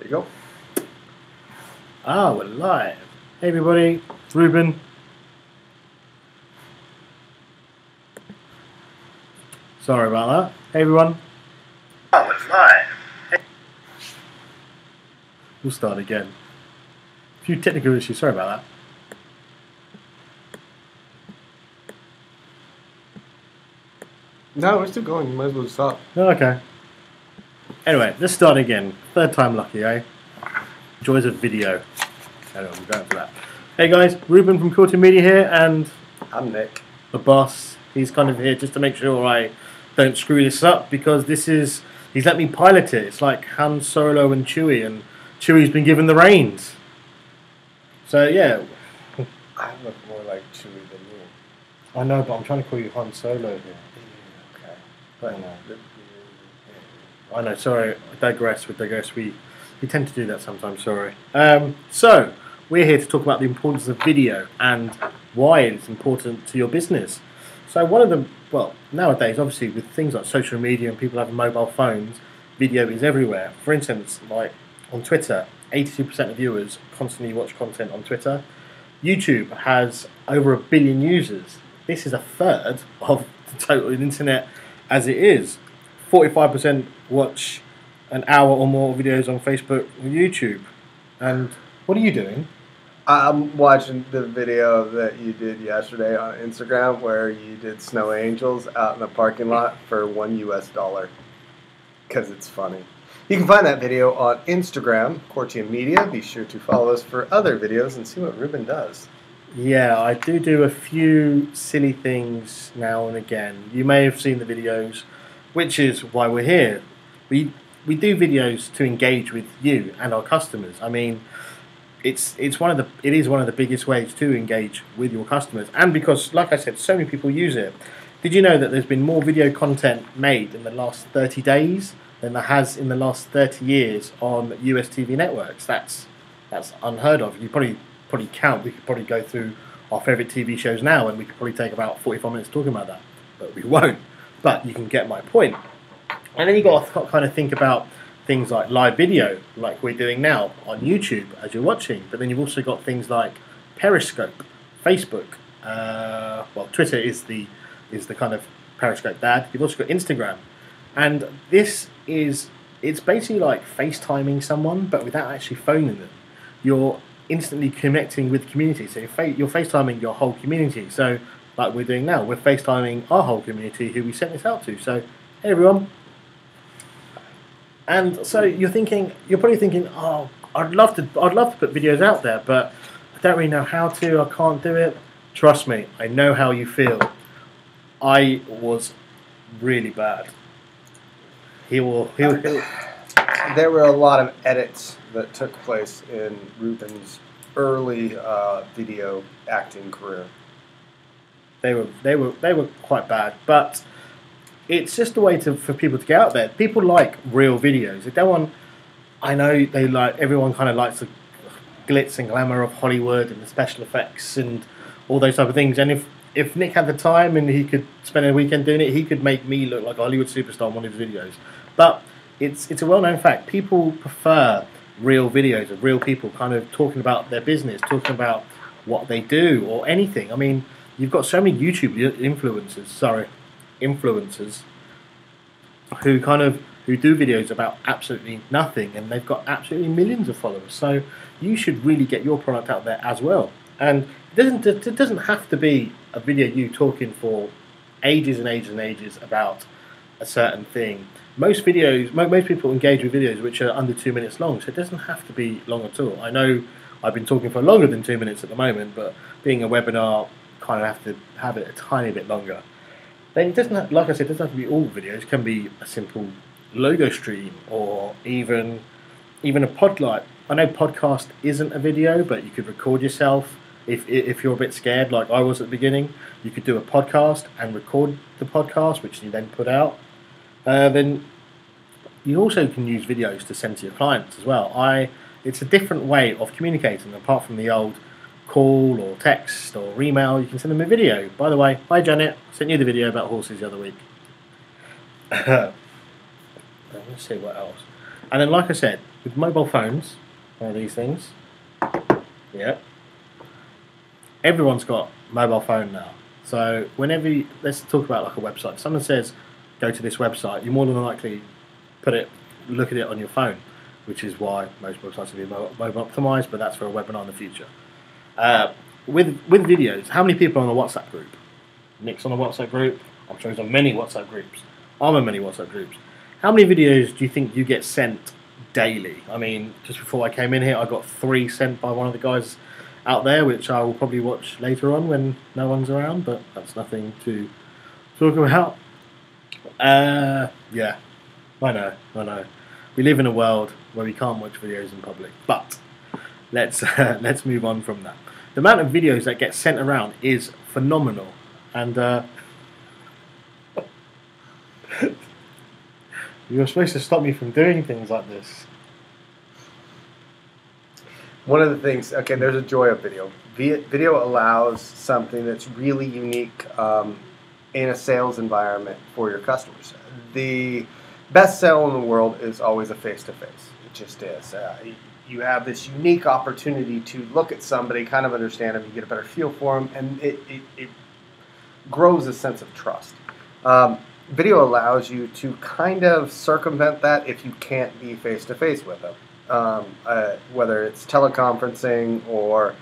There you go. Ah, we're live. Hey everybody, it's Ruben. Sorry about that. Hey everyone. Oh, it's live. We'll start again. A few technical issues, sorry about No, we're still going. You might as well stop. that. Okay. Anyway, let's start again. Third time lucky, eh? Joys of video. Anyway, we're going for that. Hey guys, Ruben from Coretium Media here, and I'm Nick. the boss. He's kind of here just to make sure I don't screw this up, because he's let me pilot it. It's like Han Solo and Chewie Chewie's been given the reins. So yeah, I look more like Chewie than you. I know, but I'm trying to call you Han Solo here. Okay. But I know, sorry, I digress. We tend to do that sometimes, sorry. So, we're here to talk about the importance of video and why it's important to your business. So nowadays, obviously, with things like social media and people having mobile phones, video is everywhere. For instance, like on Twitter, 82% of viewers constantly watch content on Twitter. YouTube has over 1 billion users. This is a third of the total internet as it is. 45% watch an hour or more videos on Facebook and YouTube. And what are you doing? I'm watching the video that you did yesterday on Instagram where you did snow angels out in the parking lot for $1 US. Because it's funny. You can find that video on Instagram, Coretium Media. Be sure to follow us for other videos and see what Ruben does. Yeah, I do a few silly things now and again. You may have seen the videos, which is why we're here. We do videos to engage with you and our customers. I mean, it is one of the biggest ways to engage with your customers, and because, like I said, so many people use it. Did you know that there's been more video content made in the last 30 days than there has in the last 30 years on US TV networks? That's unheard of. You probably count. We could probably go through our favourite TV shows now, and we could probably take about 45 minutes talking about that, but we won't. But you can get my point. And then you got to kind of think about things like live video, like we're doing now on YouTube as you're watching. But then you've also got things like Periscope, Facebook. Twitter is the kind of Periscope dad. You've also got Instagram, and it's basically like FaceTiming someone, but without actually phoning them. You're instantly connecting with the community. So you're FaceTiming your whole community. So like we're doing now, we're FaceTiming our whole community who we sent this out to. So hey everyone. And so you're probably thinking, oh, I'd love to put videos out there, but I don't really know how to. I can't do it. Trust me, I know how you feel. I was really bad. There were a lot of edits that took place in Ruben's early video acting career. They were quite bad, but it's just a way for people to get out there. People like real videos. They don't want. I know everyone kind of likes the glitz and glamour of Hollywood and the special effects and all those type of things. And if Nick had the time and he could spend a weekend doing it, he could make me look like a Hollywood superstar in one of his videos. But it's a well-known fact. People prefer real videos of real people kind of talking about their business, talking about what they do or anything. I mean, you've got so many YouTube influencers who do videos about absolutely nothing, and they've got absolutely millions of followers. So you should really get your product out there as well. And it doesn't have to be a video you talking for ages and ages and ages about a certain thing. Most people engage with videos which are under 2 minutes long, so it doesn't have to be long at all. I know I've been talking for longer than 2 minutes at the moment, but being a webinar, kind of have to have it a tiny bit longer. Then it doesn't have, like I said, it doesn't have to be all videos. It can be a simple logo stream, or even a podlight. I know podcast isn't a video, but you could record yourself if you're a bit scared, like I was at the beginning. You could do a podcast and record the podcast, which you then put out. Then you also can use videos to send to your clients as well. It's a different way of communicating apart from the old call or text or email. You can send them a video. By the way, hi Janet, I sent you the video about horses the other week. Let's see what else. And then, like I said, with mobile phones, one of these things, yeah, everyone's got mobile phone now. So whenever let's talk about like a website. If someone says, "Go to this website," you're more than likely look at it on your phone, which is why most websites will be mobile optimized. But that's for a webinar in the future. With videos, how many people are on a WhatsApp group? Nick's on a WhatsApp group. I'm sure he's on many WhatsApp groups. I'm on many WhatsApp groups. How many videos do you think you get sent daily? I mean, just before I came in here, I got 3 sent by one of the guys out there, which I will probably watch later on when no one's around, but that's nothing to talk about. Yeah, I know. We live in a world where we can't watch videos in public, but let's move on from that. The amount of videos that get sent around is phenomenal, and you're supposed to stop me from doing things like this. One of the things, okay, there's a joy of video. Video allows something that's really unique in a sales environment for your customers. The best sale in the world is always a face-to-face. It just is. You have this unique opportunity to look at somebody, kind of understand them, you get a better feel for them, and it grows a sense of trust. Video allows you to kind of circumvent that if you can't be face-to-face with them. Whether it's teleconferencing or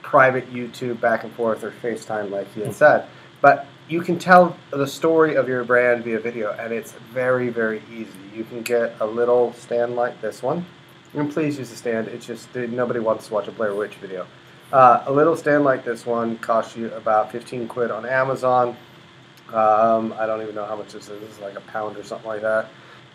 private YouTube back and forth or FaceTime like he had said. But you can tell the story of your brand via video, and it's very, very easy. You can get a little stand like this one. And please use the stand. It's just nobody wants to watch a Blair Witch video. A little stand like this one costs you about 15 quid on Amazon. I don't even know how much this is. It's like £1 or something like that.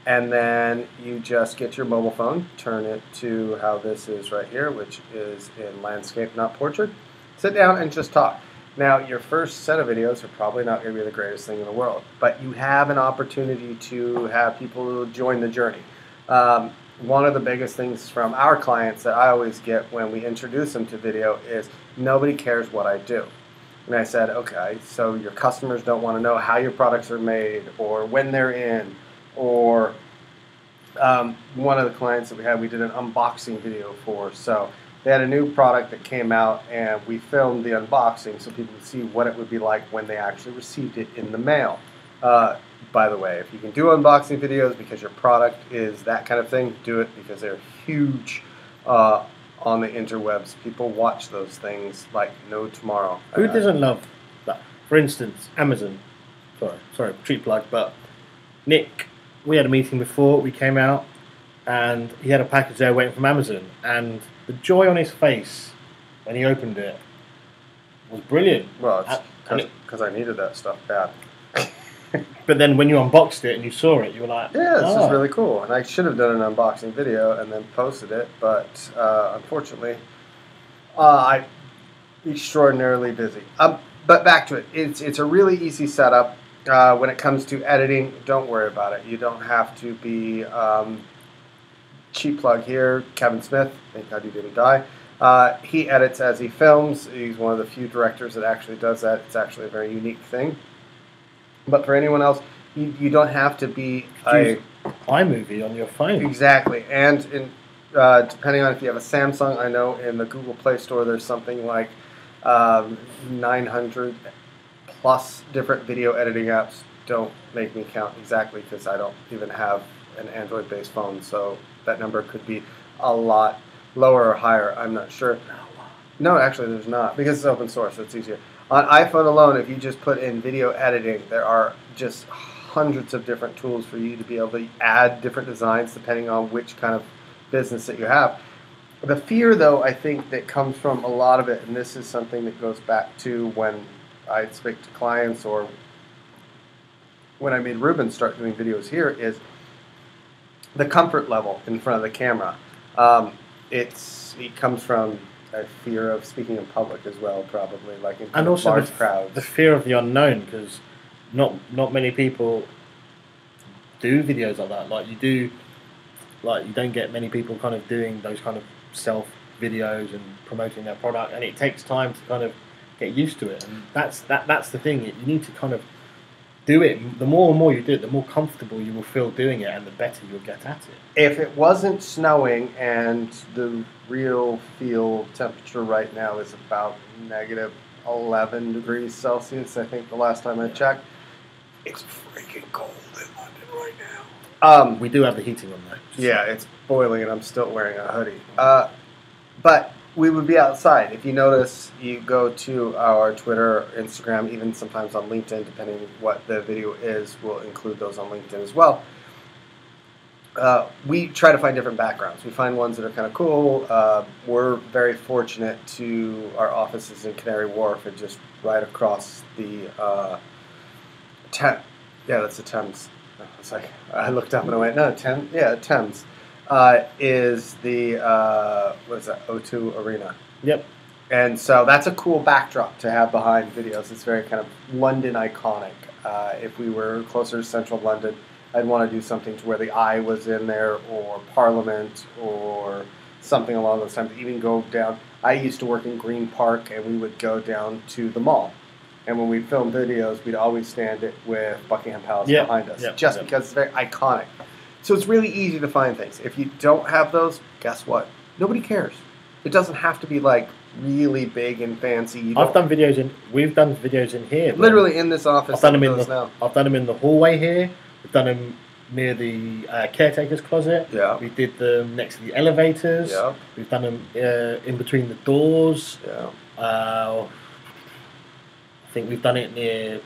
And then you just get your mobile phone, turn it to how this is right here, which is in landscape, not portrait. Sit down and just talk. Now, your first set of videos are probably not going to be the greatest thing in the world, but you have an opportunity to have people join the journey. One of the biggest things from our clients that I always get when we introduce them to video is nobody cares what I do. And I said, okay, so your customers don't want to know how your products are made or when they're in, or one of the clients that we did an unboxing video for. So they had a new product that came out, and we filmed the unboxing so people could see what it would be like when they actually received it in the mail. By the way, if you can do unboxing videos because your product is that kind of thing, do it, because they're huge on the interwebs. People watch those things like no tomorrow. Who doesn't love that? For instance, Amazon. Sorry, cheap plug, but Nick, we had a meeting before we came out, and he had a package there waiting from Amazon, and the joy on his face when he opened it was brilliant. Well, it's because I needed that stuff bad. But then when you unboxed it and you saw it, you were like, yeah, this is really cool. And I should have done an unboxing video and then posted it, but unfortunately, I'm extraordinarily busy. But back to it. It's a really easy setup. When it comes to editing, don't worry about it. You don't have to be cheap plug here. Kevin Smith, thank God he didn't die. He edits as he films. He's one of the few directors that actually does that. It's actually a very unique thing. But for anyone else, you don't have to be use iMovie on your phone. Exactly. And depending on if you have a Samsung, I know in the Google Play Store there's something like 900 plus different video editing apps. Don't make me count exactly because I don't even have an Android-based phone, so that number could be a lot lower or higher. I'm not sure. No, actually there's not, because it's open source, so it's easier. On iPhone alone, if you just put in video editing, there are just hundreds of different tools for you to be able to add different designs depending on which kind of business that you have. The fear, though, I think that comes from a lot of it, and this is something that goes back to when I speak to clients or when I made Ruben start doing videos here, is the comfort level in front of the camera. It comes from a fear of speaking in public as well, probably, like in and also large crowds. The fear of the unknown, because not many people do videos like that. Like you don't get many people kind of doing those kind of self videos and promoting their product, and it takes time to kind of get used to it. And that's the thing. You need to kind of do it. The more and more you do it, the more comfortable you will feel doing it, and the better you'll get at it. If it wasn't snowing and the real field temperature right now is about negative 11 degrees Celsius, I think the last time I checked, it's freaking cold in London right now. We do have the heating on though. Yeah, it's boiling and I'm still wearing a hoodie. But we would be outside. If you notice, you go to our Twitter, Instagram, even sometimes on LinkedIn, depending what the video is, we'll include those on LinkedIn as well. We try to find different backgrounds. We find ones that are kind of cool. We're very fortunate to our offices in Canary Wharf and just right across the Thames. Yeah, that's the Thames. It's like I looked up and I went, no, Thames. Yeah, Thames is the what is that? O2 Arena. Yep. And so that's a cool backdrop to have behind videos. It's very kind of London iconic. If we were closer to central London, I'd want to do something to where the Eye was in there, or Parliament, or something along those lines. Even go down. I used to work in Green Park, and we would go down to the mall. And when we film videos, we'd always stand it with Buckingham Palace behind us, just because it's very iconic. So it's really easy to find things. If you don't have those, guess what? Nobody cares. It doesn't have to be like really big and fancy. We've done videos in here. Literally in this office. I've done them in the hallway here. We've done them near the caretaker's closet. Yeah. We did them next to the elevators. Yeah. We've done them in between the doors. Yeah. I think we've done it near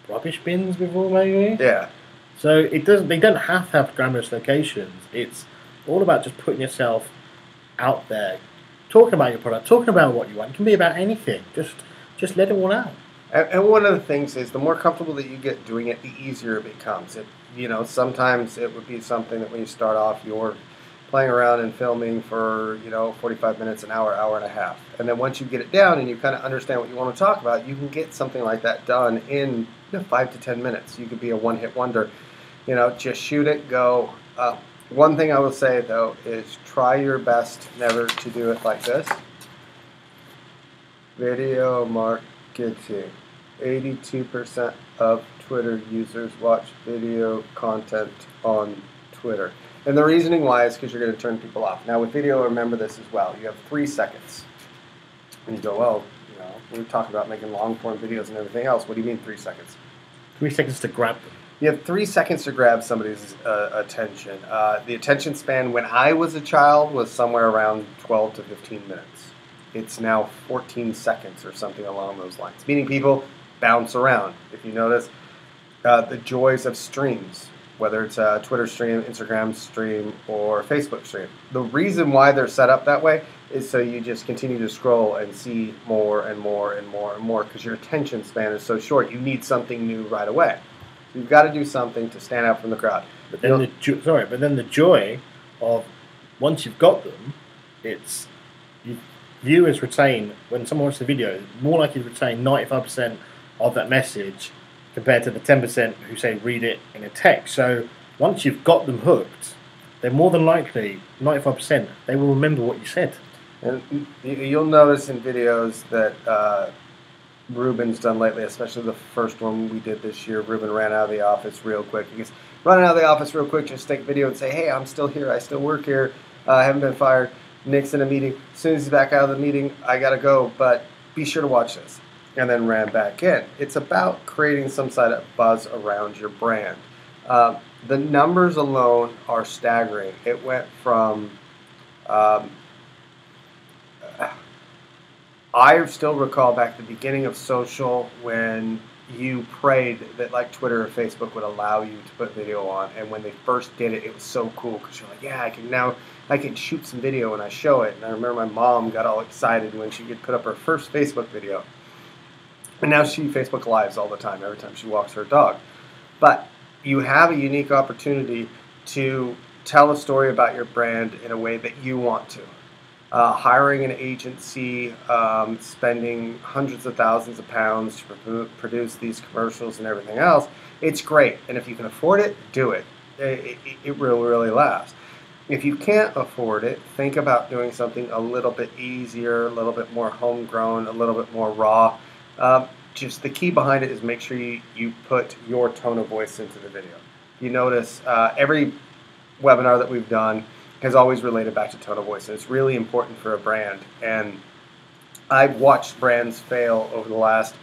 rubbish bins before, maybe. Yeah. So it doesn't. They don't have to have glamorous locations. It's all about just putting yourself out there, talking about your product, talking about what you want. It can be about anything. Just let it all out. And one of the things is, the more comfortable that you get doing it, the easier it becomes. Sometimes it would be something that when you start off, you're playing around and filming for 45 minutes, an hour, hour and a half, and then once you get it down and you kind of understand what you want to talk about, you can get something like that done in 5 to 10 minutes. You could be a one-hit wonder. Just shoot it, go. One thing I will say though is try your best never to do it like this. Video marketing. 82% of Twitter users watch video content on Twitter. And the reasoning why is because you're going to turn people off. Now with video, remember this as well. You have 3 seconds. And you go, well, we're talking about making long-form videos and everything else. What do you mean 3 seconds? 3 seconds to grab them. You have 3 seconds to grab somebody's attention. The attention span when I was a child was somewhere around 12 to 15 minutes. It's now 14 seconds or something along those lines. Meaning people bounce around. If you notice, the joys of streams, whether it's a Twitter stream, Instagram stream, or Facebook stream. The reason why they're set up that way is so you just continue to scroll and see more and more and more and more, because your attention span is so short. You need something new right away. So you've got to do something to stand out from the crowd. But then the joy of once you've got them, it's viewers retain, when someone watches the video, more likely to retain 95% of that message compared to the 10% who say read it in a text. So once you've got them hooked, they're more than likely, 95%, they will remember what you said. And you'll notice in videos that Ruben's done lately, especially the first one we did this year, Ruben ran out of the office real quick. He goes, running out of the office real quick, just take a video and say, hey, I'm still here, I still work here, I haven't been fired. Nick's in a meeting. As soon as he's back out of the meeting, I gotta go, but be sure to watch this. And then ran back in. It's about creating some sort of buzz around your brand. The numbers alone are staggering. It went from, I still recall back at the beginning of social when you prayed that like Twitter or Facebook would allow you to put video on, and when they first did it, it was so cool because you're like, yeah, I can shoot some video and I show it. And I remember my mom got all excited when she could put up her first Facebook video. And now she Facebook Lives all the time, every time she walks her dog. But you have a unique opportunity to tell a story about your brand in a way that you want to. Hiring an agency, spending hundreds of thousands of pounds to produce these commercials and everything else, it's great. And if you can afford it, do it. It really, really lasts. If you can't afford it, think about doing something a little bit easier, a little bit more homegrown, a little bit more raw. just the key behind it is make sure you put your tone of voice into the video. You notice every webinar that we've done has always related back to tone of voice, and it's really important for a brand. And I've watched brands fail over the last,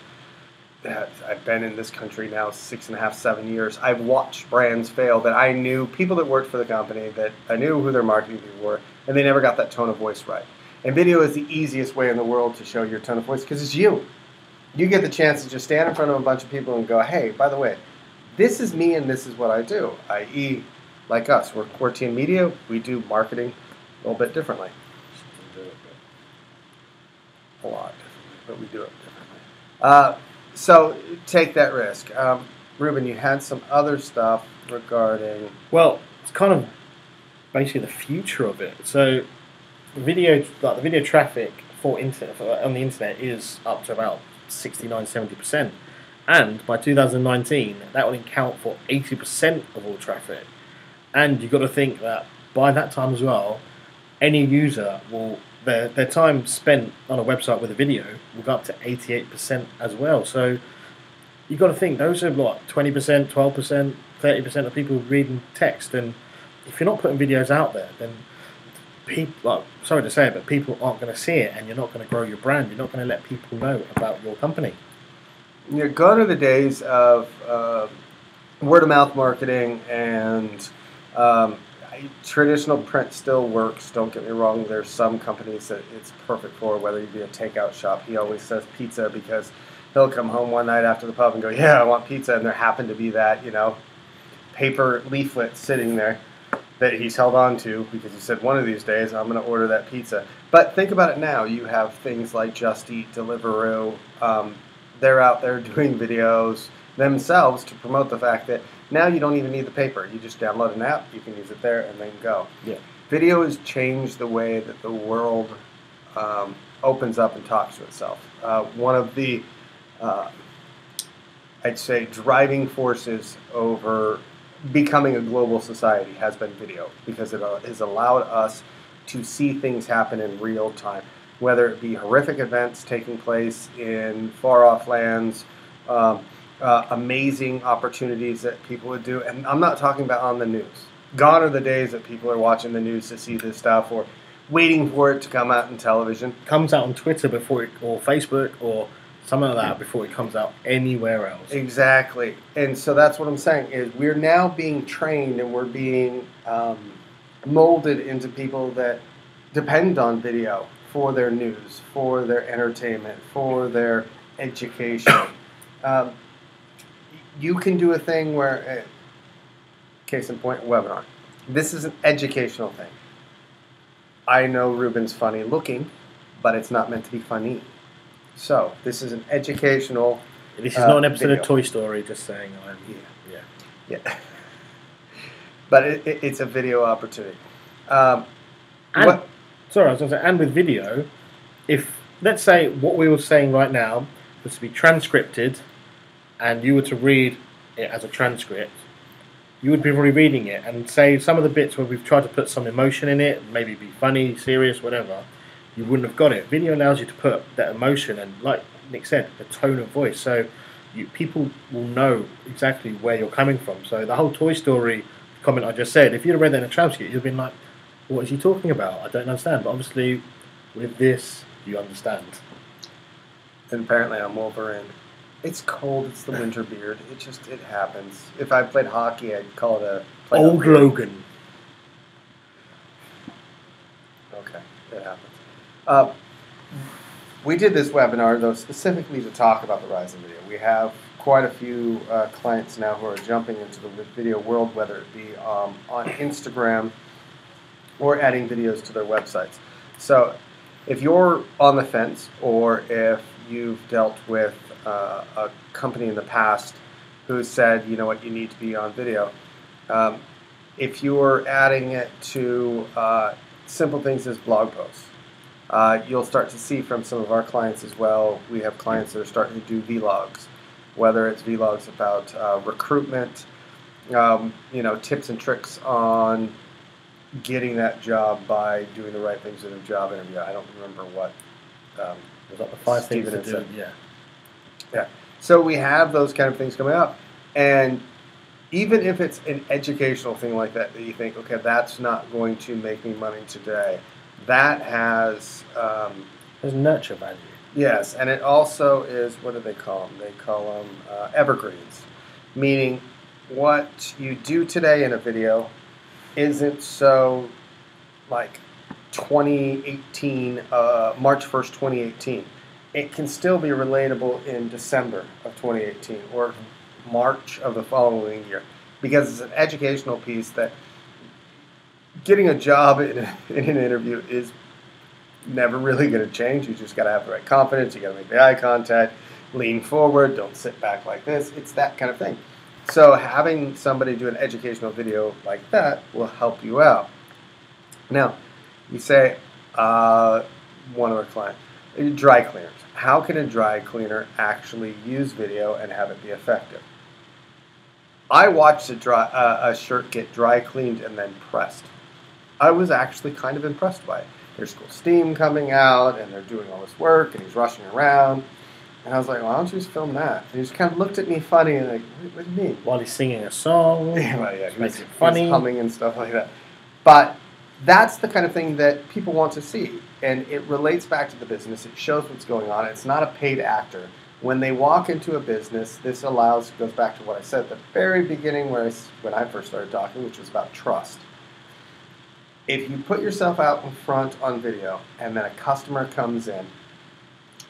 I've been in this country now 6.5, 7 years. I've watched brands fail that I knew, people that worked for the company, that I knew who their marketing people were, and they never got that tone of voice right. And video is the easiest way in the world to show your tone of voice because it's you. You get the chance to just stand in front of a bunch of people and go, hey, by the way, this is me and this is what I do, i.e., like us, we're Coretium Media, we do marketing a little bit differently. A lot differently, but we do it differently. So take that risk. Ruben, you had some other stuff regarding... Well, it's kind of basically the future of it. So the video traffic on the internet is up to about 69-70%. And by 2019, that will account for 80% of all traffic. And you've got to think that by that time as well, any user will, their time spent on a website with a video will go up to 88% as well. So you've got to think those are like 20%, 12%, 30% of people reading text. And if you're not putting videos out there, then people, well, sorry to say it, but people aren't going to see it, and you're not going to grow your brand. You're not going to let people know about your company. You're gone are the days of word-of-mouth marketing, and traditional print still works. Don't get me wrong. There's some companies that it's perfect for, whether you be a takeout shop. He always says pizza because he'll come home one night after the pub and go, yeah, I want pizza, and there happened to be that, paper leaflet sitting there that he's held on to because he said one of these days I'm going to order that pizza. But think about it now. You have things like Just Eat, Deliveroo. They're out there doing videos themselves to promote the fact that now you don't even need the paper. You just download an app, you can use it there, and then go. Yeah. Video has changed the way that the world opens up and talks to itself. One of the, I'd say, driving forces over becoming a global society has been video, because it has allowed us to see things happen in real time, whether it be horrific events taking place in far-off lands, amazing opportunities that people would do. And I'm not talking about on the news. Gone are the days that people are watching the news to see this stuff or waiting for it to come out on television. Comes out on Twitter before it, or Facebook or something like that before it comes out anywhere else. Exactly. And so that's what I'm saying is we're now being trained and we're being molded into people that depend on video for their news, for their entertainment, for their education. You can do a thing where, case in point, a webinar. This is an educational thing. I know Ruben's funny looking, but it's not meant to be funny. So this is an educational. This is not an episode video. of Toy Story. Just saying. Yeah. But it's a video opportunity. Sorry, I was going to say, and with video, if let's say what we were saying right now was to be transcripted, and you were to read it as a transcript, you would be rereading it and say some of the bits where we've tried to put some emotion in it, maybe be funny, serious, whatever, you wouldn't have got it. Video allows you to put that emotion and, like Nick said, the tone of voice. So people will know exactly where you're coming from. So the whole Toy Story comment I just said, if you'd have read that in a transcript, you'd have been like, what is he talking about? I don't understand. But obviously, with this, you understand. And apparently I'm Wolverine. It's cold. It's the winter beard. It happens. If I played hockey, I'd call it a... Old Logan. Okay, it happens. We did this webinar, though, specifically to talk about the rise in video. We have quite a few clients now who are jumping into the video world, whether it be on Instagram or adding videos to their websites. So if you're on the fence, or if you've dealt with a company in the past who said, you know what, you need to be on video, if you're adding it to simple things as blog posts, you'll start to see from some of our clients as well. We have clients that are starting to do vlogs, whether it's vlogs about recruitment, tips and tricks on getting that job by doing the right things in a job interview. I don't remember what was that the 5 things to do? Yeah. So we have those kind of things coming up. And even if it's an educational thing like that, that you think, okay, that's not going to make me money today, that has, There's nurture value. yes, and it also is, what do they call them? They call them evergreens, meaning what you do today in a video isn't so like 2018, March 1st, 2018. It can still be relatable in December of 2018 or March of the following year, because it's an educational piece that getting a job in an interview is never really going to change. You just got to have the right confidence. You got to make the eye contact, lean forward, don't sit back like this. It's that kind of thing. So having somebody do an educational video like that will help you out. Now, you say, one of our clients, dry cleaners. How can a dry cleaner actually use video and have it be effective? I watched a shirt get dry cleaned and then pressed. I was actually kind of impressed by it. There's cool steam coming out, and they're doing all this work, and he's rushing around. And I was like, why don't you just film that? And he just kind of looked at me funny, and like, what do you mean? While he's singing a song, Yeah, well, yeah, makes it funny, he's humming and stuff like that. But that's the kind of thing that people want to see, and it relates back to the business. It shows what's going on. It's not a paid actor. When they walk into a business, this goes back to what I said at the very beginning when I first started talking, which was about trust. If you put yourself out in front on video and then a customer comes in,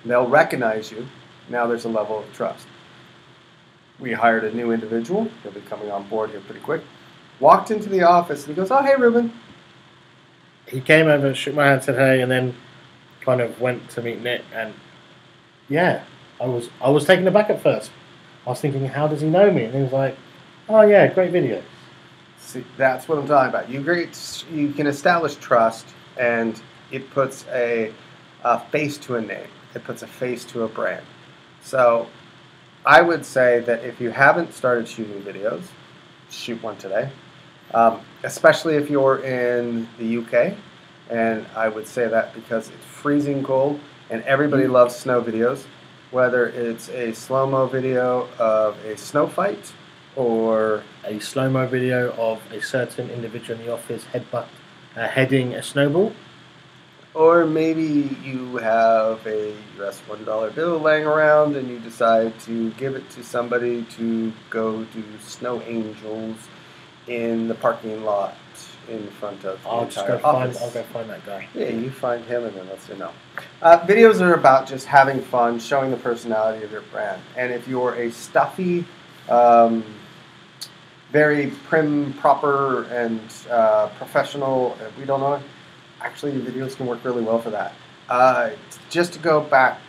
they'll recognize you. Now there's a level of trust. We hired a new individual. He'll be coming on board here pretty quick. Walked into the office and he goes, "Oh, hey, Ruben." He came over, shook my hand, said hey, and then kind of went to meet Nick. And yeah, I was taken aback at first. I was thinking, how does he know me? And he was like, "Oh yeah, great video." See, that's what I'm talking about. You can establish trust, and it puts a face to a name. It puts a face to a brand. So I would say that if you haven't started shooting videos, shoot one today. Especially if you're in the UK, and I would say that because it's freezing cold, and everybody loves snow videos, whether it's a slow-mo video of a snow fight, or a slow-mo video of a certain individual in the office heading a snowball. Or maybe you have a US $1 bill laying around and you decide to give it to somebody to go do snow angels in the parking lot in front of the entire office. I'll go find that guy. Yeah, you find him and then let's know. Videos are about just having fun, showing the personality of your brand. And if you're a stuffy, very prim, proper, and professional, we don't know, actually your videos can work really well for that. Just to go back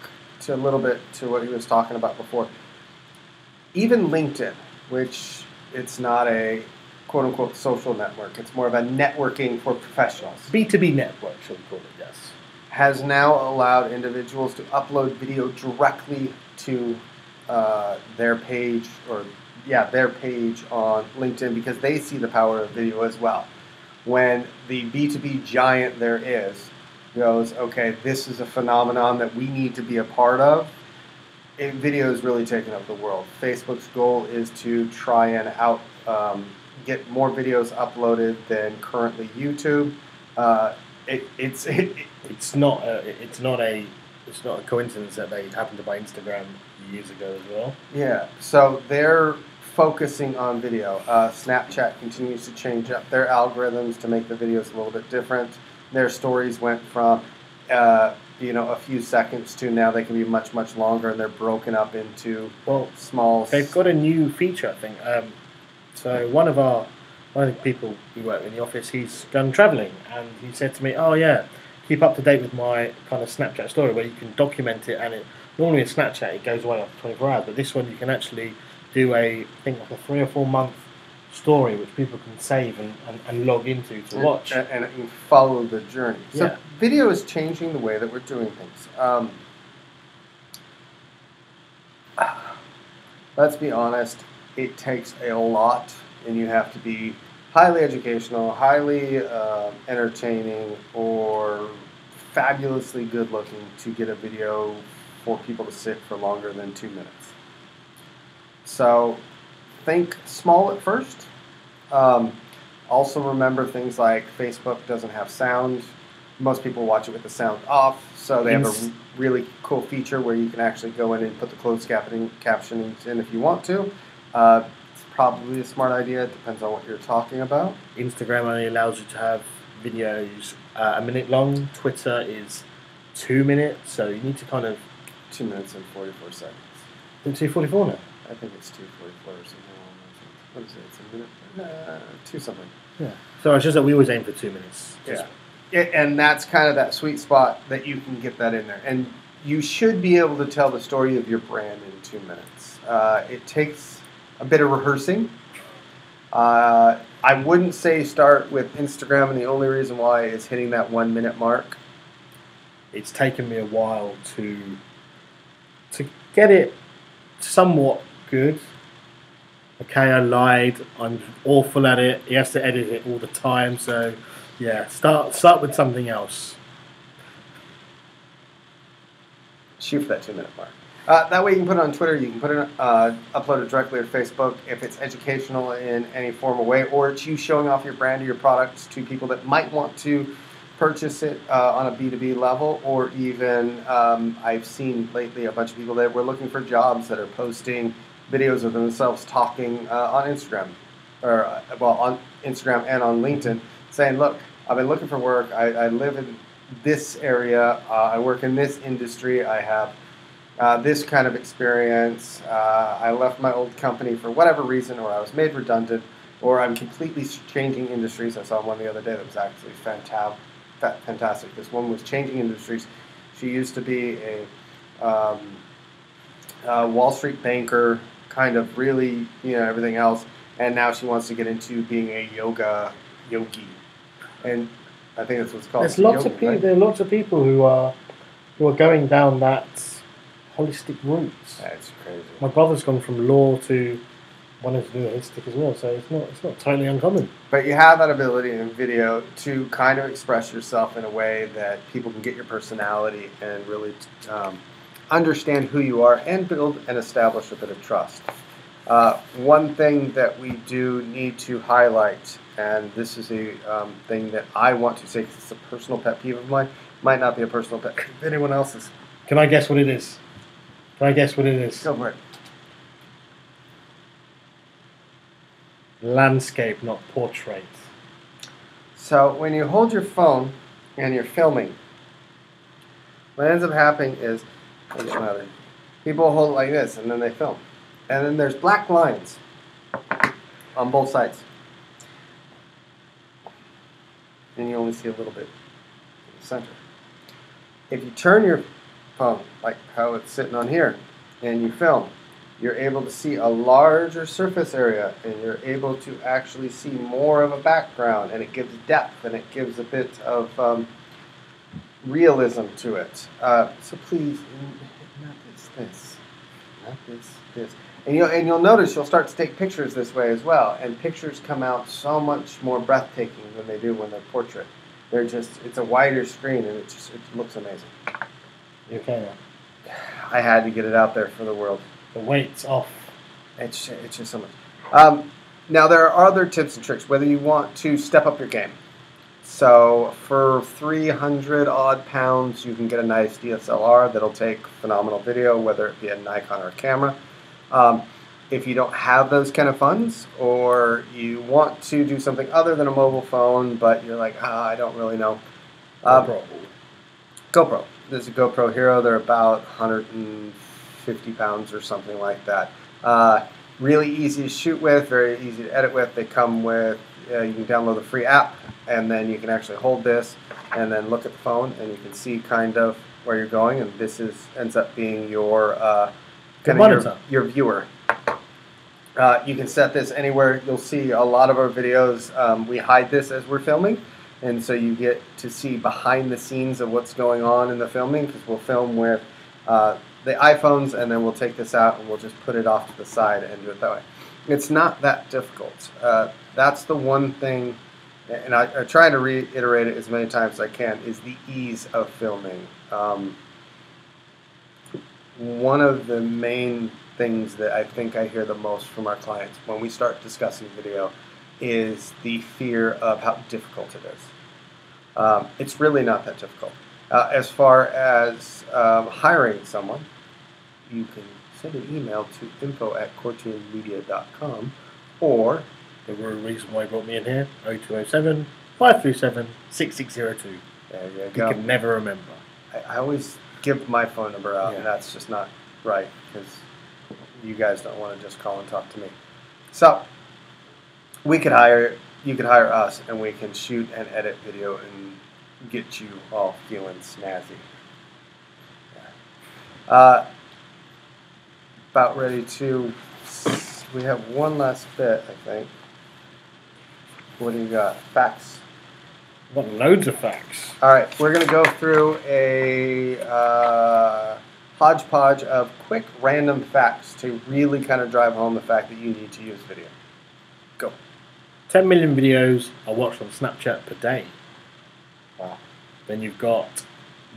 to a little bit to what he was talking about before, even LinkedIn, which it's not a quote-unquote social network, it's more of a networking for professionals. B2B network, shall we call it, yes. Has now allowed individuals to upload video directly to their page, their page on LinkedIn, because they see the power of video as well. When the B2B giant there is goes, okay, this is a phenomenon that we need to be a part of, video is really taking up the world. Facebook's goal is to try and get more videos uploaded than currently YouTube. It's not a coincidence that they happened to buy Instagram years ago as well. Yeah, so they're focusing on video. Snapchat continues to change up their algorithms to make the videos a little bit different. Their stories went from a few seconds to now they can be much, much longer, and they're broken up into small. They've got a new feature, I think. So one of the people we work with in the office, he's gone travelling, and he said to me, "Oh yeah, keep up to date with my kind of Snapchat story where you can document it, and normally in Snapchat it goes away after 24 hours, but this one you can actually do like a 3 or 4 month story which people can save and log into to watch. And follow the journey. So yeah. Video is changing the way that we're doing things. Let's be honest, it takes a lot, and you have to be highly educational, highly entertaining, or fabulously good looking to get a video for people to sit for longer than 2 minutes. So think small at first. Um, Also remember things like Facebook doesn't have sound. Most people watch it with the sound off, so they have a really cool feature where you can actually go in and put the closed captionings in if you want to. It's probably a smart idea. It depends on what you're talking about. Instagram only allows you to have videos a minute long. Twitter is 2 minutes, so you need to kind of 2 minutes and 44 seconds. 2:44 now. I think it's 2:44 or something. What is it? It's a minute? 2 something. Yeah. So it's just that we always aim for 2 minutes. Yeah. And that's kind of that sweet spot that you can get that in there. And you should be able to tell the story of your brand in 2 minutes. It takes a bit of rehearsing. I wouldn't say start with Instagram, and the only reason why is hitting that 1 minute mark. It's taken me a while to get it somewhat good. Okay, I lied. I'm awful at it. He has to edit it all the time. So, yeah, start with something else. Shoot for that 2 minute mark. That way you can put it on Twitter. You can put it, upload it directly to Facebook if it's educational in any formal way, or it's you showing off your brand or your products to people that might want to purchase it on a B2B level, or even I've seen lately a bunch of people that were looking for jobs that are posting videos of themselves talking on Instagram, or on Instagram and on LinkedIn, saying, look, I've been looking for work, I live in this area, I work in this industry, I have this kind of experience, I left my old company for whatever reason, or I was made redundant, or I'm completely changing industries. I saw one the other day that was actually fantastic. This woman was changing industries. She used to be a Wall Street banker, kind of really, everything else, and now she wants to get into being a yogi, and I think that's what's called. There's lots of people. Right? There are lots of people who are going down that holistic route. That's crazy. My brother's gone from law to wanting to do holistic as well, so it's not totally uncommon. But you have that ability in video to kind of express yourself in a way that people can get your personality and really understand who you are and build and establish a bit of trust. One thing that we do need to highlight, and this is a thing that I want to say because it's a personal pet peeve of mine, might not be a personal pet peeve of anyone else's. Can I guess what it is? Can I guess what it is? Go for it. Landscape, not portrait. So when you hold your phone and you're filming, what ends up happening is people hold it like this and then they film. And then there's black lines on both sides. And you only see a little bit in the center. If you turn your phone, like how it's sitting on here, and you film, you're able to see a larger surface area, and you're able to actually see more of a background, and it gives depth, and it gives a bit of realism to it. So please, not this, not this. And you'll notice you'll start to take pictures this way as well, and pictures come out so much more breathtaking than they do when they're portrait. It's a wider screen, and it looks amazing. You okay? I had to get it out there for the world. The weight's off. It's just so much. Now there are other tips and tricks, whether you want to step up your game. So for 300 odd pounds, you can get a nice DSLR that'll take phenomenal video, whether it be a Nikon or a camera. If you don't have those kind of funds, or you want to do something other than a mobile phone, but you're like, I don't really know. GoPro. There's a GoPro Hero. They're about 150 pounds or something like that. Really easy to shoot with, very easy to edit with. They come with, you can download the free app, and then you can actually hold this and then look at the phone, and you can see kind of where you're going, and this ends up being your your viewer. You can set this anywhere. You'll see a lot of our videos. We hide this as we're filming, and so you get to see behind the scenes of what's going on in the filming, because we'll film with the iPhones, and then we'll take this out and we'll just put it off to the side and do it that way. It's not that difficult. That's the one thing, and I try to reiterate it as many times as I can, is the ease of filming. One of the main things that I think I hear the most from our clients when we start discussing video is the fear of how difficult it is. It's really not that difficult. As far as hiring someone, you can send an email to info@coretiummedia.com, or The reason why you brought me in here, 0207 537 6602. there you You go. can never remember. I always give my phone number out, Yeah. and that's just not right because you guys don't want to just call and talk to me. So you could hire us, and we can shoot and edit video and get you all feeling snazzy. About ready to. We have one last bit, I think. What do you got? Facts. I've got loads of facts. All right, we're going to go through a hodgepodge of quick random facts to really kind of drive home the fact that you need to use video. Go. 10 million videos are watched on Snapchat per day. Wow. Then you've got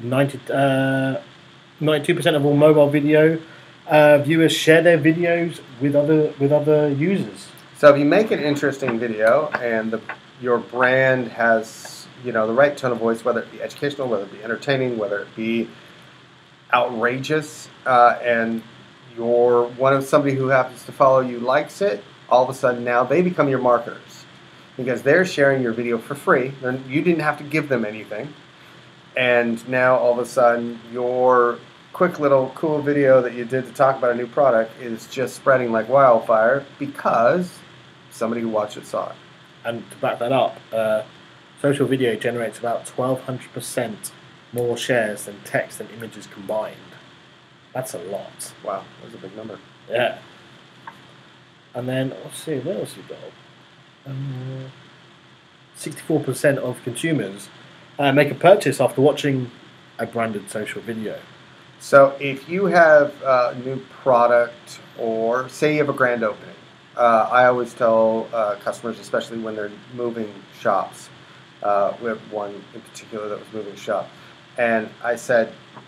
92% of all mobile video viewers share their videos with other users. So if you make an interesting video and your brand has the right tone of voice, whether it be educational, whether it be entertaining, whether it be outrageous, and somebody who happens to follow you likes it, all of a sudden now they become your marketers because they're sharing your video for free. You didn't have to give them anything, and now all of a sudden your quick little cool video that you did to talk about a new product is just spreading like wildfire because somebody who watched it saw it. And to back that up, social video generates about 1,200% more shares than text and images combined. That's a lot. Wow, that's a big number. Yeah. And then, let's see, what else we got? 64% of consumers make a purchase after watching a branded social video. So if you have a new product, or say you have a grand opening, I always tell customers, especially when they're moving shops, we have one in particular that was moving shop, and I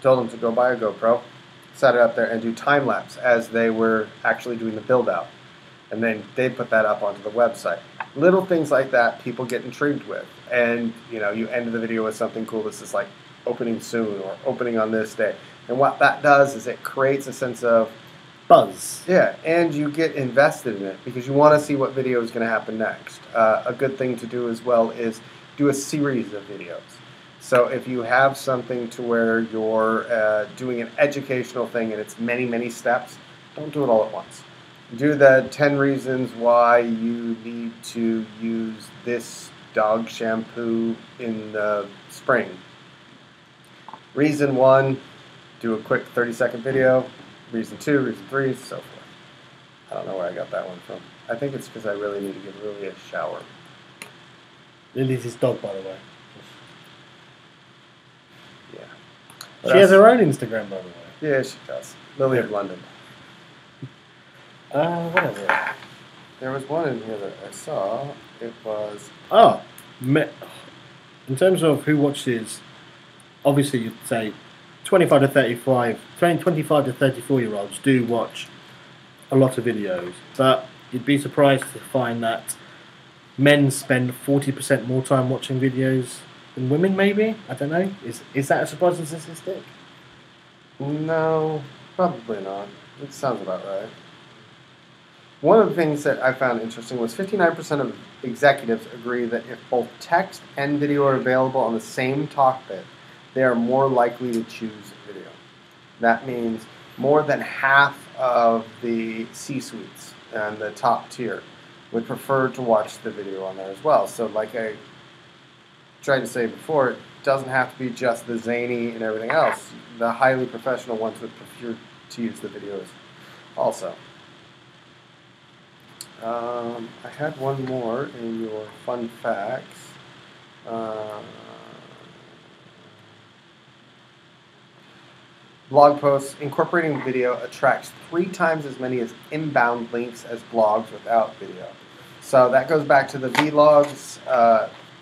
told them to go buy a GoPro, set it up there, and do time lapse as they were actually doing the build out, and then they put that up onto the website. Little things like that people get intrigued with, and you end the video with something cool that's just like opening soon or opening on this day. And what that does is it creates a sense of buzz. Yeah, and you get invested in it because you want to see what video is going to happen next. A good thing to do as well is do a series of videos. So if you have something to where you're doing an educational thing and it's many, many steps, don't do it all at once. Do the 10 reasons why you need to use this dog shampoo in the spring. Reason 1, do a quick 30-second video. Reason 2, reason 3, so forth. I don't know where I got that one from. I think it's because I really need to give Lily a shower. Lily's his dog, by the way. Yeah. She has her own Instagram, by the way. Yeah, she does. Lily of London. What is it? There was one in here that I saw. It was... In terms of who watches, obviously you'd say 25 to 34-year-olds do watch a lot of videos, but you'd be surprised to find that men spend 40% more time watching videos than women, maybe? I don't know. Is that a surprising statistic? No, probably not. It sounds about right. One of the things that I found interesting was 59% of executives agree that if both text and video are available on the same talk bit, they are more likely to choose video. That means more than half of the C-suites and the top tier would prefer to watch the video on there as well. So like I tried to say before, it doesn't have to be just the zany and everything else. The highly professional ones would prefer to use the videos also. I had one more in your fun facts. Blog posts incorporating video attracts 3 times as many as inbound links as blogs without video. So that goes back to the vlogs.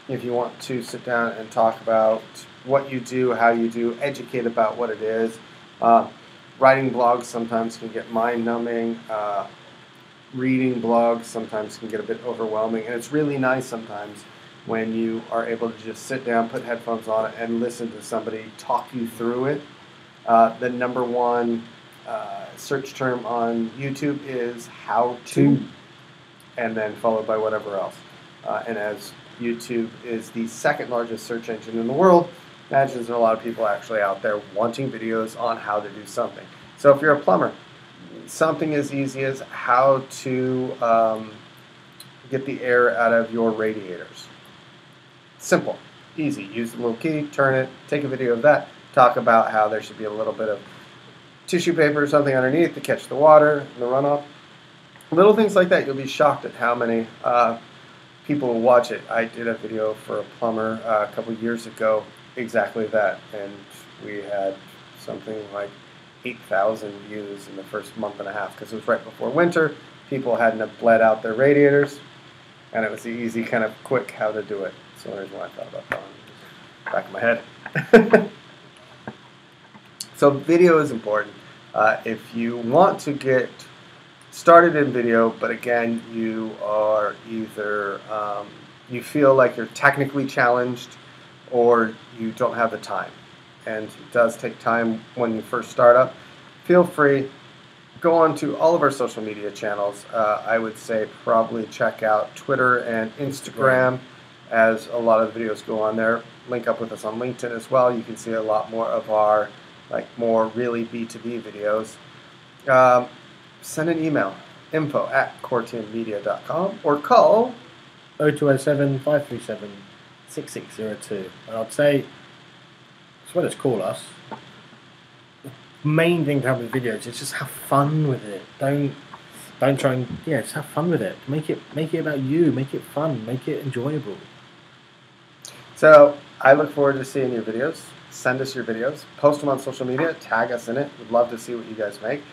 If you want to sit down and talk about what you do, how you do, educate about what it is. Writing blogs sometimes can get mind-numbing. Reading blogs sometimes can get a bit overwhelming, and it's really nice sometimes when you are able to just sit down, put headphones on, and listen to somebody talk you through it. The number one search term on YouTube is how to, and then followed by whatever else. And as YouTube is the second largest search engine in the world, imagine there's a lot of people actually out there wanting videos on how to do something. So if you're a plumber, something as easy as how to get the air out of your radiators. Simple, easy. Use the little key, turn it, take a video of that, talk about how there should be a little bit of tissue paper or something underneath to catch the water and the runoff. Little things like that. You'll be shocked at how many people will watch it. I did a video for a plumber a couple years ago, exactly that, and we had something like 8,000 views in the first month and a half because it was right before winter. People hadn't have bled out their radiators, and it was the easy, kind of quick how to do it. So there's one I thought about that one. Back of my head. So video is important. If you want to get started in video, but again, you are either you feel like you're technically challenged or you don't have the time. And it does take time when you first start up. Feel free, go on to all of our social media channels. I would say probably check out Twitter and Instagram, as a lot of the videos go on there. Link up with us on LinkedIn as well. You can see a lot more of our more really B2B videos. Send an email, info@coretiummedia.com, or call 0207-537-6602. And I'd say, as well as call us, the main thing to have with videos is just have fun with it. Don't try and, just have fun with it. Make it about you, make it fun, make it enjoyable. So I look forward to seeing your videos. Send us your videos, post them on social media, tag us in it. We'd love to see what you guys make.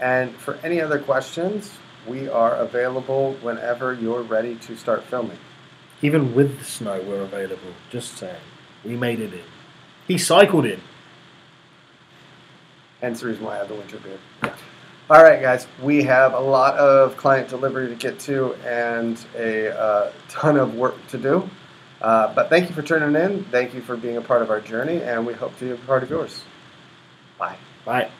And for any other questions, we are available whenever you're ready to start filming. Even with the snow, we're available. Just saying. We made it in. He cycled in. Hence the reason why I have the winter beard. Yeah. All right, guys. We have a lot of client delivery to get to and a ton of work to do. But thank you for tuning in. Thank you for being a part of our journey, and we hope to be a part of yours. Bye. Bye.